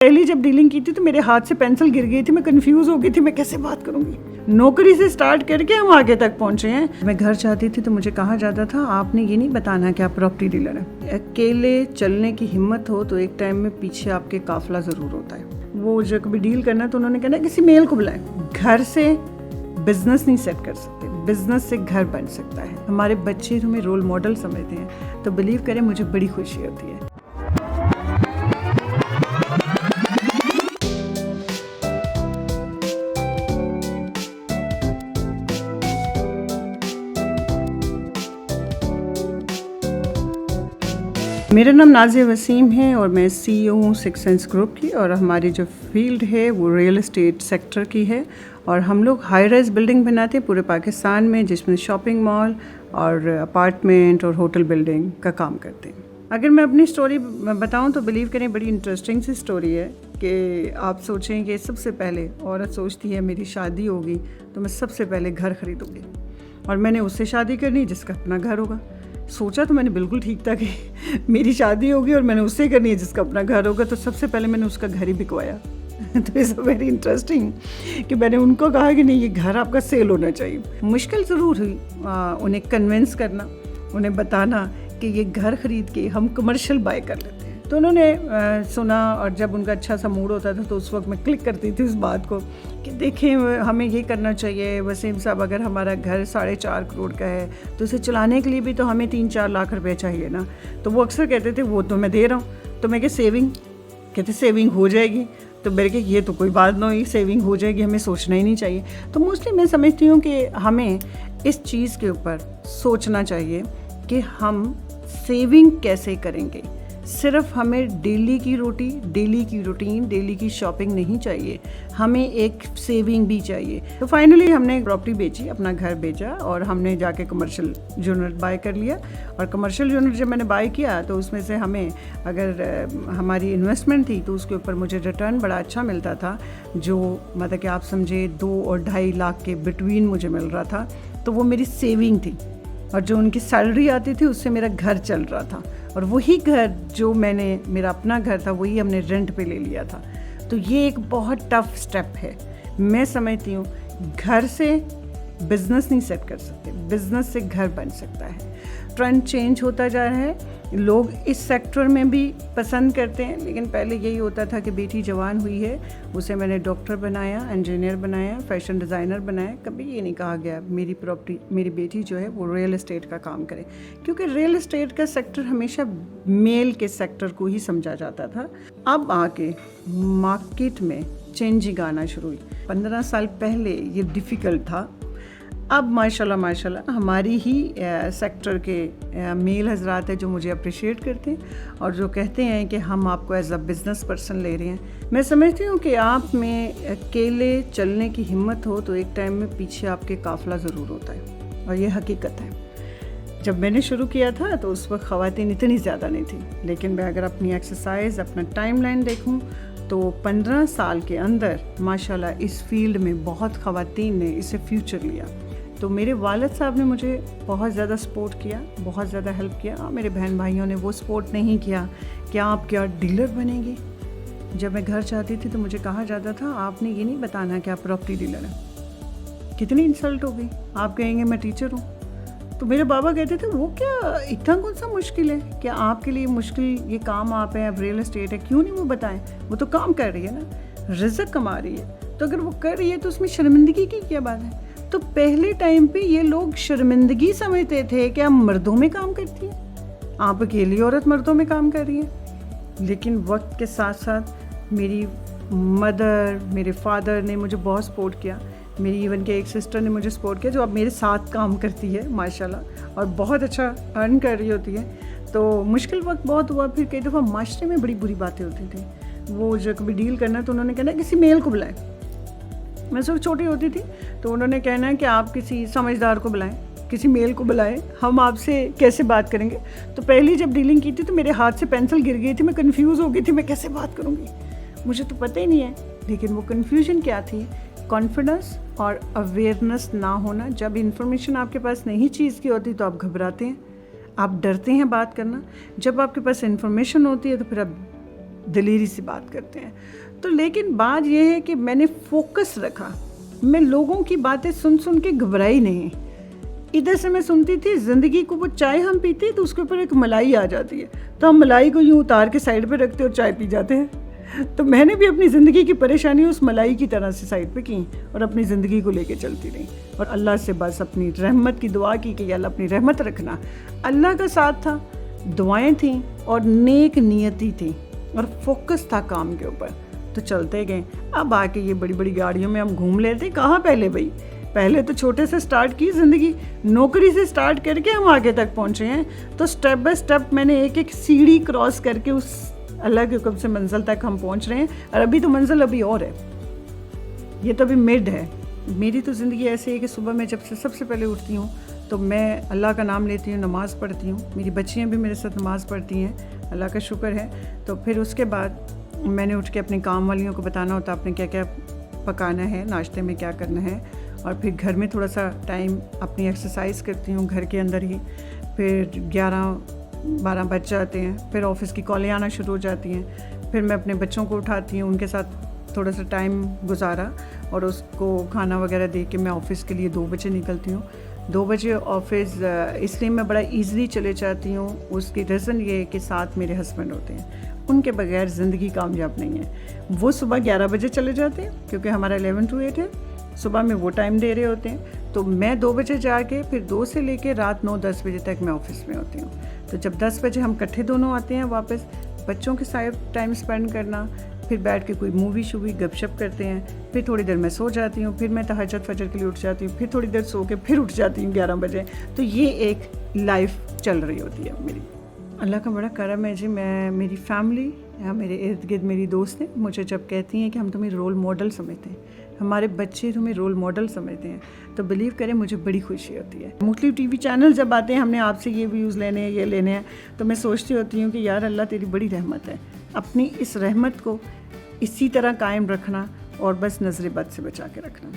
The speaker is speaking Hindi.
पहली जब डीलिंग की थी तो मेरे हाथ से पेंसिल गिर गई थी, मैं कंफ्यूज हो गई थी मैं कैसे बात करूंगी। नौकरी से स्टार्ट करके हम आगे तक पहुंचे हैं। मैं घर जाती थी तो मुझे कहा जाता था आपने ये नहीं बताना कि आप प्रॉपर्टी डीलर हैं। अकेले चलने की हिम्मत हो तो एक टाइम में पीछे आपके काफिला ज़रूर होता है। वो जो कभी डील करना तो उन्होंने कहना किसी मेल को बुलाएं। घर से बिजनेस नहीं सेट कर सकते, बिजनेस से घर बन सकता है। हमारे बच्चे तुम्हें रोल मॉडल समझते हैं तो बिलीव करें मुझे बड़ी खुशी होती है। मेरा नाम नाज़िया वसीम है और मैं CEO हूँ सिक्स सेंस ग्रुप की। और हमारी जो फील्ड है वो रियल एस्टेट सेक्टर की है और हम लोग हाई राइज बिल्डिंग बनाते हैं पूरे पाकिस्तान में, जिसमें शॉपिंग मॉल और अपार्टमेंट और होटल बिल्डिंग का काम करते हैं। अगर मैं अपनी स्टोरी बताऊं तो बिलीव करें बड़ी इंटरेस्टिंग सी स्टोरी है कि आप सोचें कि सबसे पहले औरत सोचती है मेरी शादी होगी तो मैं सबसे पहले घर खरीदूँगी और मैंने उससे शादी करनी जिसका अपना घर होगा। सोचा तो मैंने बिल्कुल ठीक था कि मेरी शादी होगी और मैंने उससे करनी है जिसका अपना घर होगा, तो सबसे पहले मैंने उसका घर ही बिकवाया। तो इट्स वेरी इंटरेस्टिंग कि मैंने उनको कहा कि नहीं ये घर आपका सेल होना चाहिए। मुश्किल ज़रूर हुई उन्हें कन्विंस करना, उन्हें बताना कि ये घर ख़रीद के हम कमर्शियल बाय कर लेते हैं। तो उन्होंने सुना और जब उनका अच्छा सा मूड होता था तो उस वक्त मैं क्लिक करती थी उस बात को कि देखें हमें ये करना चाहिए वसीम साहब, अगर हमारा घर 4.5 करोड़ का है तो उसे चलाने के लिए भी तो हमें 3-4 लाख रुपए चाहिए ना। तो वो अक्सर कहते थे वो तो मैं दे रहा हूँ। तो मैं क्या सेविंग, कहते सेविंग हो जाएगी। तो मेरे के ये तो कोई बात नहीं, सेविंग हो जाएगी, हमें सोचना ही नहीं चाहिए। तो मोस्टली मैं समझती हूँ कि हमें इस चीज़ के ऊपर सोचना चाहिए कि हम सेविंग कैसे करेंगे। सिर्फ हमें डेली की रोटी, डेली की रूटीन, डेली की शॉपिंग नहीं चाहिए, हमें एक सेविंग भी चाहिए। तो फाइनली हमने प्रॉपर्टी बेची, अपना घर बेचा और हमने जाके कमर्शियल यूनिट बाय कर लिया। और कमर्शियल यूनिट जब मैंने बाय किया तो उसमें से हमें अगर हमारी इन्वेस्टमेंट थी तो उसके ऊपर मुझे रिटर्न बड़ा अच्छा मिलता था, जो मतलब कि आप समझे 2 और 2.5 लाख के बिटवीन मुझे मिल रहा था। तो वो मेरी सेविंग थी और जो उनकी सैलरी आती थी उससे मेरा घर चल रहा था। और वही घर जो मेरा अपना घर था वही हमने रेंट पे ले लिया था। तो ये एक बहुत टफ स्टेप है। मैं समझती हूँ घर से बिज़नेस नहीं सेट कर सकते, बिज़नेस से घर बन सकता है। ट्रेंड चेंज होता जा रहा है, लोग इस सेक्टर में भी पसंद करते हैं। लेकिन पहले यही होता था कि बेटी जवान हुई है उसे मैंने डॉक्टर बनाया, इंजीनियर बनाया, फैशन डिज़ाइनर बनाया। कभी ये नहीं कहा गया मेरी बेटी जो है वो रियल एस्टेट का काम करे, क्योंकि रियल एस्टेट का सेक्टर हमेशा मेल के सेक्टर को ही समझा जाता था। अब आके मार्केट में चेंजिंग आना शुरू हुई। 15 साल पहले ये डिफ़िकल्ट था। अब माशाल्लाह हमारी ही सेक्टर के मेल हजरात हैं जो मुझे अप्रिशिएट करते हैं और जो कहते हैं कि हम आपको एज अ बिज़नेस पर्सन ले रहे हैं। मैं समझती हूँ कि आप में अकेले चलने की हिम्मत हो तो एक टाइम में पीछे आपके काफिला ज़रूर होता है और ये हकीकत है। जब मैंने शुरू किया था तो उस वक्त ख़वातीन इतनी ज़्यादा नहीं थी, लेकिन मैं अगर अपनी एक्सरसाइज, अपना टाइमलाइन देखूँ तो 15 साल के अंदर माशाल्लाह इस फील्ड में बहुत ख़वातीन ने इसे फ्यूचर लिया। तो मेरे वालिद साहब ने मुझे बहुत ज़्यादा सपोर्ट किया, बहुत ज़्यादा हेल्प किया। मेरे बहन भाइयों ने वो सपोर्ट नहीं किया कि आप क्या डीलर बनेंगी। जब मैं घर जाती थी तो मुझे कहा जाता था आपने ये नहीं बताना कि आप प्रॉपर्टी डीलर हैं। कितनी इंसल्ट होगी, आप कहेंगे मैं टीचर हूँ। तो मेरे बाबा कहते थे वो क्या इतना कौन सा मुश्किल है, क्या आपके लिए मुश्किल ये काम आप है, अब रियल एस्टेट है, क्यों नहीं वो बताएं। वो तो काम कर रही है ना, रिज़्क कमा रही है, तो अगर वो कर रही है तो उसमें शर्मिंदगी की क्या बात है। तो पहले टाइम पे ये लोग शर्मिंदगी समझते थे कि आप मर्दों में काम करती हैं, आप अकेली औरत मर्दों में काम कर रही है। लेकिन वक्त के साथ साथ मेरी मदर, मेरे फादर ने मुझे बहुत सपोर्ट किया। मेरी इवन के एक सिस्टर ने मुझे सपोर्ट किया जो अब मेरे साथ काम करती है माशाल्लाह और बहुत अच्छा अर्न कर रही होती है। तो मुश्किल वक्त बहुत हुआ। फिर कई दफ़ा माशरे में बड़ी बुरी बातें होती थी। वो जो कभी डील करना तो उन्होंने कहना किसी मेल को बुलाएं। मैं सिर्फ छोटी होती थी तो उन्होंने कहना कि आप किसी समझदार को बुलाएं, किसी मेल को बुलाएं, हम आपसे कैसे बात करेंगे। तो पहली जब डीलिंग की थी तो मेरे हाथ से पेंसिल गिर गई थी, मैं कंफ्यूज हो गई थी मैं कैसे बात करूँगी, मुझे तो पता ही नहीं है। लेकिन वो कन्फ्यूजन क्या थी, कॉन्फिडेंस और अवेयरनेस ना होना। जब इन्फॉर्मेशन आपके पास नहीं चीज़ की होती तो आप घबराते हैं, आप डरते हैं बात करना। जब आपके पास इन्फॉर्मेशन होती है तो फिर आप दिलेरी से बात करते हैं। तो लेकिन बात यह है कि मैंने फोकस रखा, मैं लोगों की बातें सुन सुन के घबराई नहीं। इधर से मैं सुनती थी ज़िंदगी को, वो चाय हम पीते तो उसके ऊपर एक मलाई आ जाती है, तो हम मलाई को यूँ उतार के साइड पे रखते और चाय पी जाते हैं। तो मैंने भी अपनी ज़िंदगी की परेशानी उस मलाई की तरह से साइड पे की और अपनी ज़िंदगी को लेके चलती रही और अल्लाह से बस अपनी रहमत की दुआ की कि अल्लाह अपनी रहमत रखना। अल्लाह का साथ था, दुआएं थीं और नेक नियति थी और फोकस था काम के ऊपर, तो चलते गए। अब आके ये बड़ी बड़ी गाड़ियों में हम घूम लेते, कहाँ पहले भाई, पहले तो छोटे से स्टार्ट की ज़िंदगी, नौकरी से स्टार्ट करके हम आगे तक पहुँचे हैं। तो स्टेप बाय स्टेप मैंने एक एक सीढ़ी क्रॉस करके उस अल्लाह के हुक्म से मंजिल तक हम पहुँच रहे हैं। और अभी तो मंजिल अभी और है, ये तो अभी मिड है। मेरी तो ज़िंदगी ऐसी है कि सुबह मैं जब से सबसे पहले उठती हूँ तो मैं अल्लाह का नाम लेती हूँ, नमाज़ पढ़ती हूँ, मेरी बच्चियाँ भी मेरे साथ नमाज़ पढ़ती हैं, अल्लाह का शुक्र है। तो फिर उसके बाद मैंने उठ के अपने काम वालियों को बताना होता आपने क्या क्या पकाना है, नाश्ते में क्या करना है, और फिर घर में थोड़ा सा टाइम अपनी एक्सरसाइज करती हूँ घर के अंदर ही। फिर 11-12 बज जाते हैं, फिर ऑफिस की कॉलें आना शुरू हो जाती हैं। फिर मैं अपने बच्चों को उठाती हूँ, उनके साथ थोड़ा सा टाइम गुजारा और उसको खाना वगैरह दे के मैं ऑफ़िस के लिए 2 बजे निकलती हूँ। 2 बजे ऑफिस इसलिए मैं बड़ा ईज़िली चले जाती हूँ, उसकी रीज़न ये है कि साथ मेरे हस्बैंड होते हैं, उनके बगैर ज़िंदगी कामयाब नहीं है। वो सुबह 11 बजे चले जाते हैं क्योंकि हमारा 11 to 8 है, सुबह में वो टाइम दे रहे होते हैं। तो मैं 2 बजे जाके फिर 2 से लेके रात 9-10 बजे तक मैं ऑफिस में होती हूँ। तो जब 10 बजे हम इकट्ठे दोनों आते हैं वापस, बच्चों के साथ टाइम स्पेंड करना, फिर बैठ के कोई मूवी शूवी गपशप करते हैं, फिर थोड़ी देर मैं सो जाती हूँ, फिर मैं तहज्जुद फजर के लिए उठ जाती हूँ, फिर थोड़ी देर सो के फिर उठ जाती हूँ 11 बजे। तो ये एक लाइफ चल रही होती है मेरी। अल्लाह का बड़ा करम है जी, मैं मेरी फैमिली या मेरे इर्द गिर्द मेरी दोस्तें मुझे जब कहती हैं कि हम तुम्हें रोल मॉडल समझते हैं, हमारे बच्चे तुम्हें रोल मॉडल समझते हैं, तो बिलीव करें मुझे बड़ी खुशी होती है। मुख्तलिफ टीवी चैनल जब आते हैं, हमने आपसे ये व्यूज़ लेने हैं, ये लेने हैं, तो मैं सोचती होती हूँ कि यार अल्लाह तेरी बड़ी रहमत है, अपनी इस रहमत को इसी तरह कायम रखना और बस नज़र बद से बचा के रखना।